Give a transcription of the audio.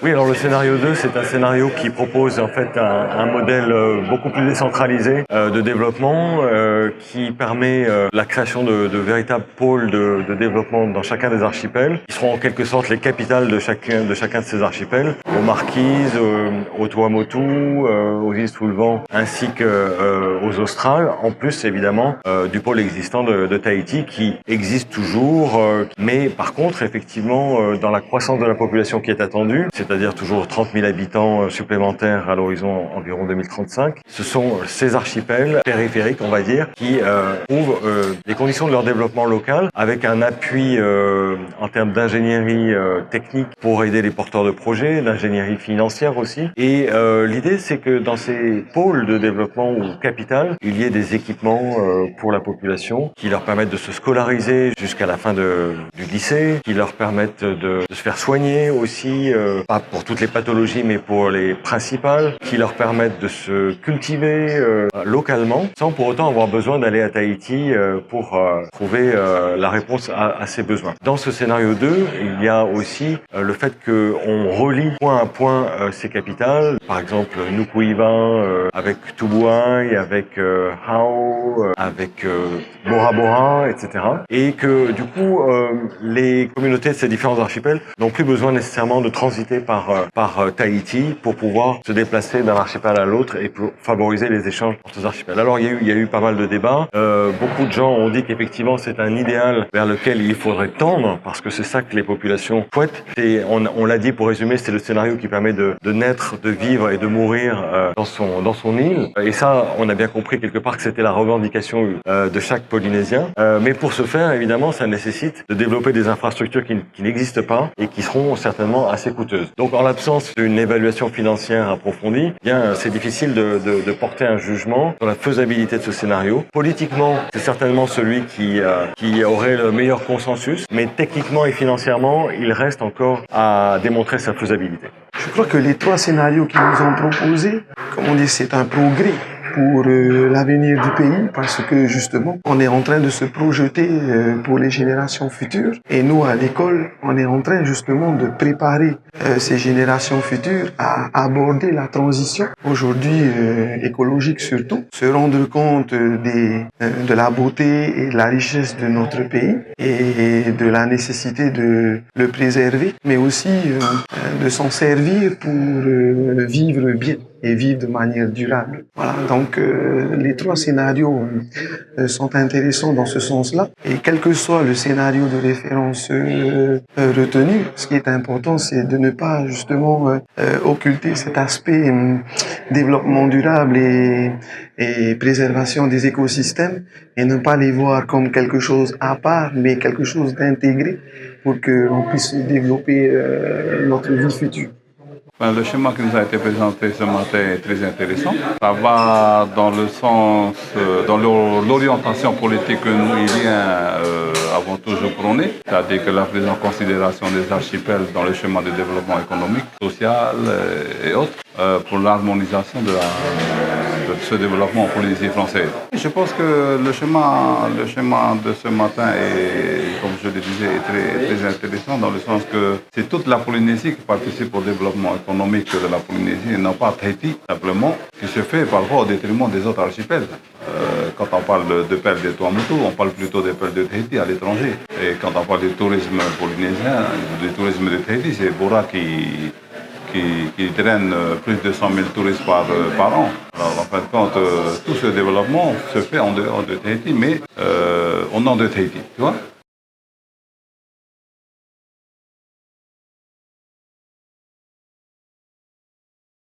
Oui, alors le scénario 2, c'est un scénario qui propose en fait un modèle beaucoup plus décentralisé de développement qui permet la création de véritables pôles de développement dans chacun des archipels, qui seront en quelque sorte les capitales de chacun de ces archipels, aux Marquises, aux Tuamotu, aux îles sous le vent, ainsi qu'aux Australes, en plus évidemment du pôle existant de Tahiti qui existe toujours, mais par contre effectivement dans la croissance de la population qui est attendue, c'est-à-dire toujours 30 000 habitants supplémentaires à l'horizon environ 2035, ce sont ces archipels périphériques, on va dire, qui trouvent les conditions de leur développement local avec un appui en termes d'ingénierie technique pour aider les porteurs de projets, d'ingénierie financière aussi. Et l'idée, c'est que dans ces pôles de développement ou capitales, il y ait des équipements pour la population qui leur permettent de se scolariser jusqu'à la fin du lycée, qui leur permettent de se faire soigner aussi, pas pour toutes les pathologies, mais pour les principales, qui leur permettent de se cultiver localement, sans pour autant avoir besoin d'aller à Tahiti pour trouver la réponse à ces besoins. Dans ce scénario 2, il y a aussi le fait qu'on relie point à point ces capitales, par exemple Nuku'iva avec Tubuai, avec Hao, avec Bora Bora, etc. Et que du coup, les communautés de ces différents archipels n'ont plus besoin nécessairement de transiter par Tahiti pour pouvoir se déplacer d'un archipel à l'autre et pour favoriser les échanges entre ces archipels. Alors il y a eu pas mal de débats. Beaucoup de gens ont dit qu'effectivement c'est un idéal vers lequel il faudrait tendre parce que c'est ça que les populations souhaitent. Et on l'a dit pour résumer, c'est le scénario qui permet de naître, de vivre et de mourir dans son île. Et ça, on a bien compris quelque part que c'était la revendication de chaque Polynésien. Mais pour ce faire, évidemment, ça nécessite de développer des infrastructures qui n'existent pas et qui seront certainement assez coûteuses. Donc en l'absence d'une évaluation financière approfondie, eh bien c'est difficile de porter un jugement sur la faisabilité de ce scénario. Politiquement, c'est certainement celui qui aurait le meilleur consensus, mais techniquement et financièrement, il reste encore à démontrer sa faisabilité. Je crois que les trois scénarios qu'ils nous ont proposés, comme on dit, c'est un progrès pour l'avenir du pays parce que justement on est en train de se projeter pour les générations futures et nous à l'école on est en train justement de préparer ces générations futures à aborder la transition aujourd'hui écologique surtout, se rendre compte de la beauté et de la richesse de notre pays et de la nécessité de le préserver mais aussi de s'en servir pour vivre bien et vivre de manière durable. Voilà, donc les trois scénarios sont intéressants dans ce sens-là. Et quel que soit le scénario de référence retenu, ce qui est important, c'est de ne pas justement occulter cet aspect développement durable et préservation des écosystèmes et ne pas les voir comme quelque chose à part, mais quelque chose d'intégré pour qu'on puisse développer notre vie future. Le schéma qui nous a été présenté ce matin est très intéressant. Ça va dans le sens, dans l'orientation politique que nous, avons toujours prônée, c'est-à-dire que la prise en considération des archipels dans le schéma de développement économique, social et autres, pour l'harmonisation de ce développement en Polynésie française. Je pense que le schéma de ce matin est, comme je le disais, est très intéressant dans le sens que c'est toute la Polynésie qui participe au développement économique de la Polynésie et non pas Tahiti, simplement, qui se fait parfois au détriment des autres archipels. Quand on parle de perles de Tuamotu, on parle plutôt des perles de Tahiti à l'étranger. Et quand on parle du tourisme polynésien, du tourisme de Tahiti, c'est Bora qui draine plus de 100 000 touristes par an. Alors, en fin de compte, tout ce développement se fait en dehors de Tahiti, mais au nom de Tahiti, tu vois.